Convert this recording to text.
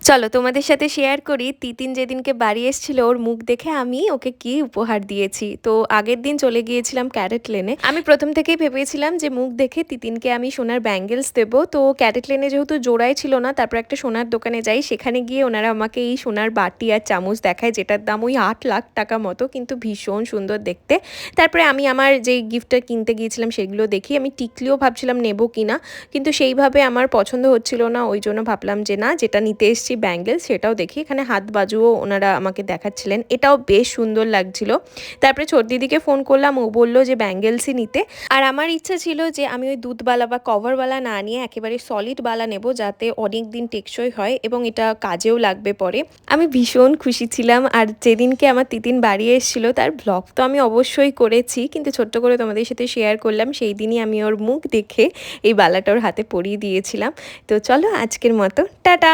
চলো তোমাদের সাথে শেয়ার করি তিতিন যেদিনকে বাড়ি এসেছিল ওর মুখ দেখে আমি ওকে কি উপহার দিয়েছি। তো আগের দিন চলে গিয়েছিলাম ক্যারেট লেনে। আমি প্রথম থেকেই ভেবেছিলাম যে মুখ দেখে তিতিনকে আমি সোনার ব্যাঙ্গেলস দেবো। তো ক্যারেট লেনে যেহেতু জোড়াই ছিল না, তারপর একটা সোনার দোকানে যাই, সেখানে গিয়ে ওনারা আমাকে এই সোনার বাটি আর চামচ দেখায়, যেটার দাম ওই 8 লাখ টাকা মতো, কিন্তু ভীষণ সুন্দর দেখতে। তারপরে আমি আমার যেই গিফটটা কিনতে গিয়েছিলাম সেগুলো দেখি, আমি টিকলিও ভাবছিলাম নেবো কিনা, কিন্তু সেইভাবে আমার পছন্দ হচ্ছিল না। ওই জন্য ভাবলাম যে না, যেটা নিতে এসেছি ব্যাঙ্গেল সেটাও দেখি। এখানে হাত বাজুও ওনারা আমাকে দেখাচ্ছিলেন, এটাও বেশ সুন্দর লাগছিল। তারপরে ছোট দিদিকে ফোন করলাম, ও বললো যে ব্যাঙ্গেলসই নিতে। আর আমার ইচ্ছা ছিল যে আমি ওই দুধবালা বা কভারওয়ালা না নিয়ে একেবারে সলিড বালা নেব, যাতে অনেক দিন টেকসই হয় এবং এটা কাজেও লাগবে পরে। আমি ভীষণ খুশি ছিলাম। আর যেদিনকে আমার তিতিন বাড়ি এসেছিলো তার ব্লগ তো আমি অবশ্যই করেছি, কিন্তু ছোট্ট করে তোমাদের সাথে শেয়ার করলাম। সেই দিনই আমি ওর মুখ দেখে এই বালাটা ওর হাতে পরিয়ে দিয়েছিলাম। তো চলো আজকের মতো টাটা।